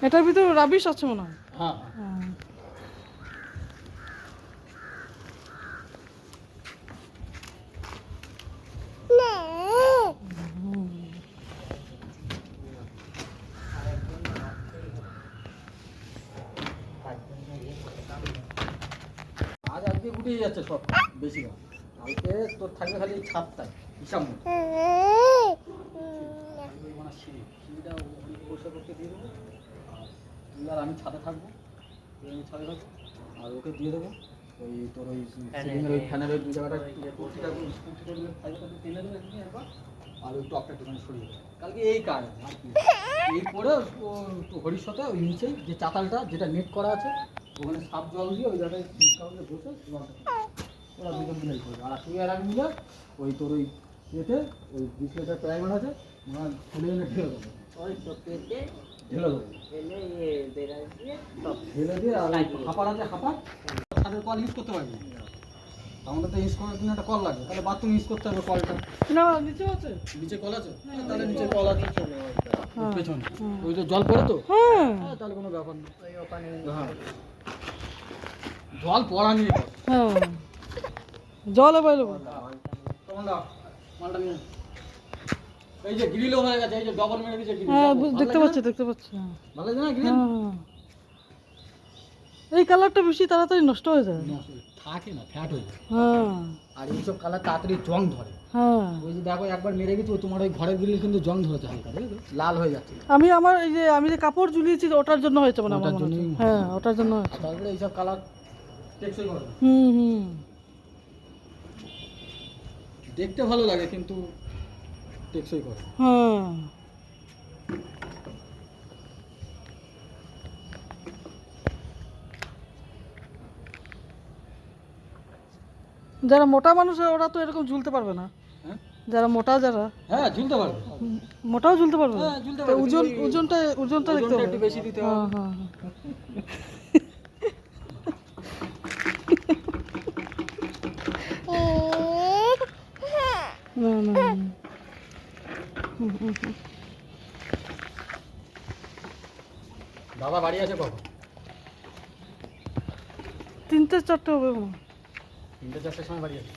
এটার ভিতরে রাবিশ আছে মনে হয়। হ্যাঁ আজকে গুটিয়ে যাচ্ছে সব বেশিরভাগ। কালকে তোর থাকবে খালি ছাদটাই হিসাব মতো সিঁড়িটা পরিষ্কার করতে দিয়ে দেবো। আর তুই আর আমি ছাদে থাকবো, আমি ছাদে থাকবো। আর ওকে দিয়ে দেবো ওই তোর ওই সিলিংয়ের ওই ফ্যানের ওই দু জায়গাটা টেনে দেবো এমনি একবার। আর ওই টপটা একটুখানি সরিয়ে দেবো। কালকে এই কাজ আর কি। এই করে হরির সাথে ওই নিচেই যে চাতালটা যেটা নেট করা আছে ওখানে সাপ জল দিয়ে ওই জায়গায় বসে ওরা দুজন মিলেই করবে। আর তুই আর আমি মিলে ওই তোর ওই পেটে ওই 20 লিটার প্রাইমার আছে খুলে এনে ঢেলে দেবো। ওই তো পেটে ঢেলে দেবো, ঢেলে বেড়া দিয়ে টপ ঢেলে দিয়ে আর হাঁপার আছে হাঁপার ছাদের কল ইউজ করতে পারবি। আমাদের তো ইউজ করার জন্য একটা কল লাগে, তাহলে বাথরুম ইউজ করতে হবে কলটা। না নিচে আছে, নিচে কল আছে, তাহলে নিচে কল আছে পেছনে ওই তো জল পড়ে তো তাহলে কোনো ব্যাপার না। ওখানে হ্যাঁ জল পড়া নিয়ে হ্যাঁ জল অ্যাভেলেবল। মালটা নিয়ে এই যে গ্রিলও হয়ে গেছে, এই যে ডবল মেরে দিয়েছে গ্রিল। হ্যাঁ দেখতে পাচ্ছি দেখতে পাচ্ছি। ভালো লাগে না গ্রিল? হ্যাঁ এই কালারটা বেশি তাড়াতাড়ি নষ্ট হয়ে যায়। থাকে না, ফ্যাট হয়ে যায়। হ্যাঁ আর এইসব কালার তাড়াতাড়ি জং ধরে। হ্যাঁ ওই যে দেখো একবার মেরে গেছি তোমার ওই ঘরের গ্রিল কিন্তু জং ধরেছে হালকা, দেখো লাল হয়ে যাচ্ছে। আমি যে কাপড় ঝুলিয়েছি ওটার জন্য হয়েছে মানে আমার ওটার মনে হচ্ছে। জন্যই হ্যাঁ ওটার জন্য হয়েছে। তারপরে এইসব কালার টেকসই করে না। হুম দেখতে ভালো লাগে কিন্তু টেকসই করে না। হ্যাঁ যারা মোটা মানুষ ওরা তো এরকম ঝুলতে পারবে না। হ্যাঁ যারা মোটা যারা হ্যাঁ ঝুলতে পারবে। মোটাও ঝুলতে পারবে। হ্যাঁ ঝুলতে তো পারবে, ওজনটা দেখতে হবে। একটু বেশি দিতে হবে। হ্যাঁ হ্যাঁ না না দাদা বাড়ি আছে কখন? 3-4 হবে মনে হয়। 3-4টার সময় বাড়ি আছে।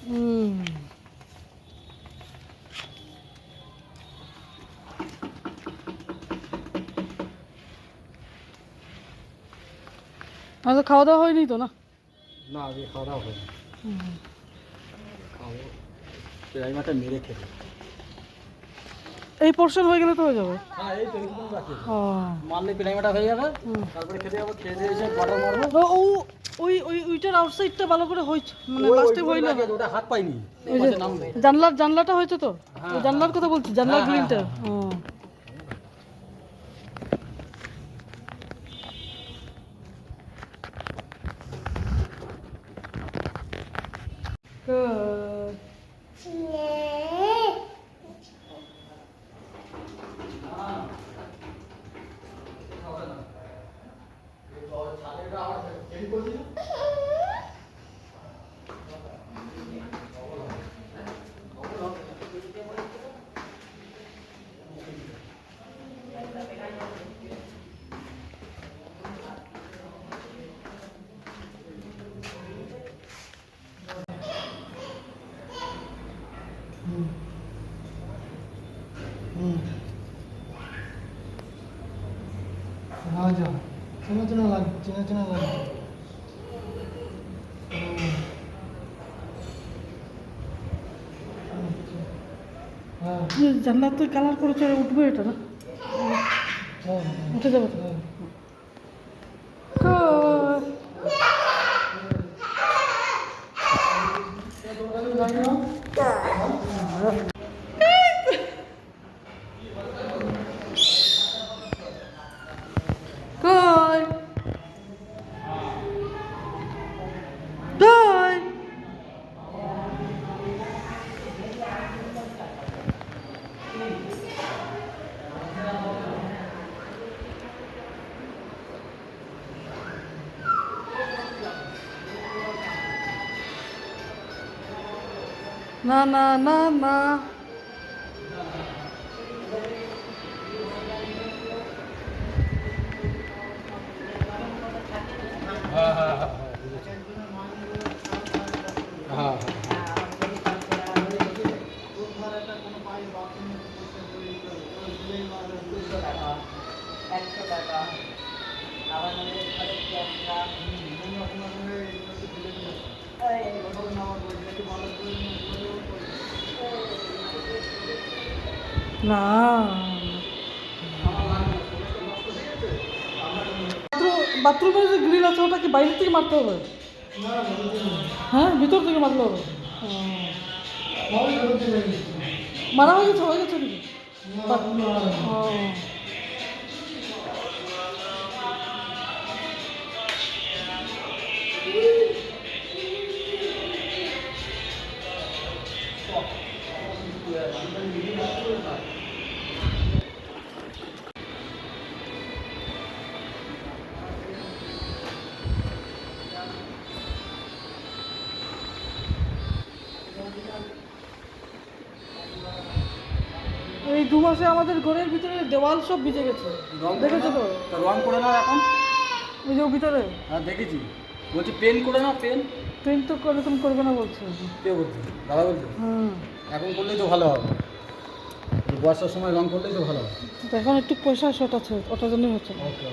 আচ্ছা খাওয়া দাওয়া হয়নি তো না? না আজকে খাওয়া দাওয়া হয়নি, খাবো প্রাইমারটা মেরে খেতে। এই পোর্শন হয়ে গেলে তো হয়ে যাবে। হ্যাঁ এই তো একদম বাকি ও মারলে প্রাইমারটা হয়ে যাবে। তারপরে খেতে যাবো, খেয়ে দিয়ে এসে বাটার মারবো। তো ওইটার আউটসাইডটা ভালো করে হয়েছে মানে লাস্টে হইল না। ওটা হাত পাইনি, ওই যে জানলাটা হয়েছে তো, ওই জানলার কথা বলছি, জানলার গ্রিলটা। রাজা চেনা চেনা লাগবে, চেনা চেনা লাগবে। হ্যাঁ জানলার তো কালার করেছে, উঠবে এটা না? হ্যাঁ উঠে যাবে তো। হ্যাঁ কই কই না না না না আবার আমাদের ঘরে ক্যামেরা না বাথরুমের যে গ্রিল আছে ওটা কি বাইরে থেকে মারতে হবে? হ্যাঁ, ভিতর থেকে মারতে হবে। মারা হয়ে গেছে নাকি? ও। এই 2 মাসে আমাদের ঘরের ভিতরে দেওয়াল সব ভিজে গেছে, দেখেছো তো? রং করে নাও এখন। ওই যে ভিতরে হ্যাঁ দেখেছি, বলছি পেন করে নাও, পেন। পেন্ট তো এরকম করবে না বলছে। কে বলছে? দাদা বলছে হুম, এখন করলেই তো ভালো হবে, বর্ষার সময় রং করলেই তো ভালো হবে। তো এখন একটু পয়সা শর্ট আছে, ওটার জন্যই হচ্ছে না। ওকে।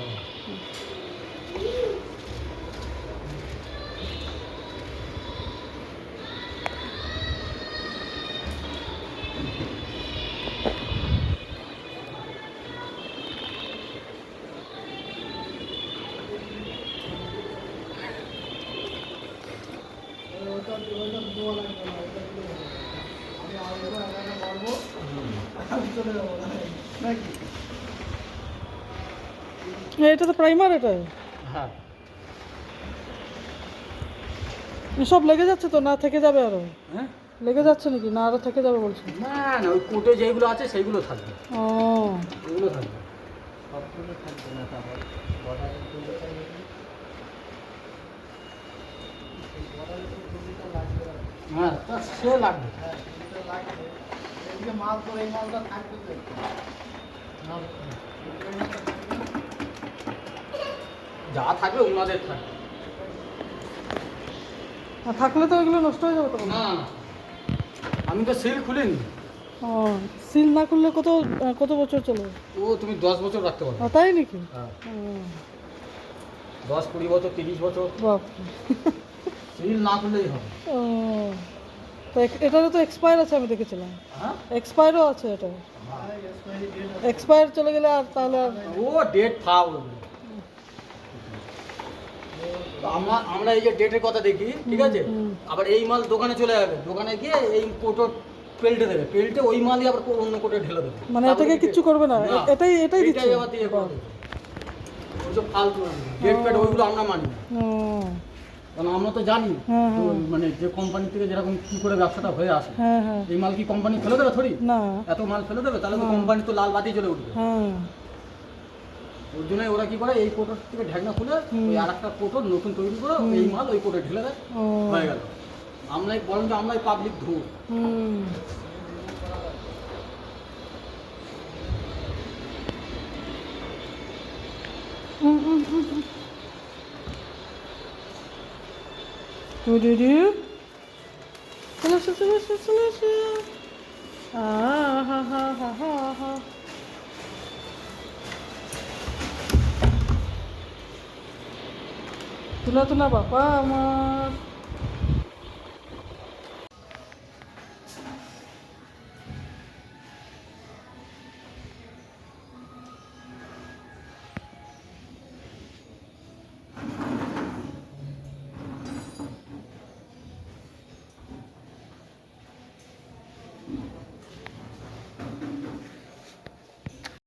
এটা তো প্রাইমার, এটা হ্যাঁ সব লেগে যাচ্ছে তো, না থেকে যাবে আরো? হ্যাঁ, লেগে যাচ্ছে নাকি, না আরো থেকে যাবে বলছে? না না, ওই কোটে যেগুলো আছে সেইগুলো থাকবে, ও, ওগুলো থাকবে। সবগুলো থাকবে না, তারপর বর্ডারের গুলোটা হ্যাঁ, তা সে লাগবে। মাল তো এই মালটা থাকবে তো। যা থাকবে ওনাদের থাকবে। আর থাকলে তো এগুলো নষ্ট হয়ে যাবে তখন। না না, আমি তো সিল খুলিনি। ও, সিল না করলে কত কত বছর চলবে? ও তুমি 10 বছর রাখতে পারবে। তাই নাকি? হ্যাঁ, ও, 10-20 বছর, 30 বছর বাপ। সিল না করলেই হবে। ও, তো এটারও তো এক্সপায়ার আছে, আমি দেখেছিলাম। হ্যাঁ, এক্সপায়ারও আছে এটা। এক্সপায়ার চলে গেলে আর তাহলে আর ও ডেট ফাউল। আমরা এই যে ডেটের কথা দেখি, ঠিক আছে, হুম। আবার এই মাল দোকানে চলে যাবে, দোকানে গিয়ে এই কোটো পেল্টে দেবে, পেল্টে ওই মালই আবার অন্য কোটে ঢেলে দেবে। মানে তারপরে এটাকে কিচ্ছু করবে না, না, এটাই দিচ্ছে। আবার দিয়ে করে দেবে। ওই যে ফালতু ডেট পেট ওইগুলো আমরা মানি না, ও, কারণ আমরা তো জানি হ্যাঁ, তো, হ্যাঁ। মানে যে কোম্পানি থেকে যেরকম কি করে ব্যবসাটা হয়ে আসে, হ্যাঁ হ্যাঁ, এই মাল কি কোম্পানি ফেলে দেবে থরি? না, এত মাল ফেলে দেবে? তাহলে তো কোম্পানি তো লাল বাতি জ্বলে উঠবে। হ্যাঁ, ওর জন্যই ওরা কি করে, এই কোটোর থেকে ঢাকনা খুলে হুম। ওই আর একটা কোটো নতুন তৈরি করে এই মাল ওই কোটে ঢেলে দেয়, ও, হয়ে গেল। আমরাই বরঞ্চ আমরাই পাবলিক ধূর। হুম। চলে এসো। হা হা হা হা হা। তুলা বাবা আমার।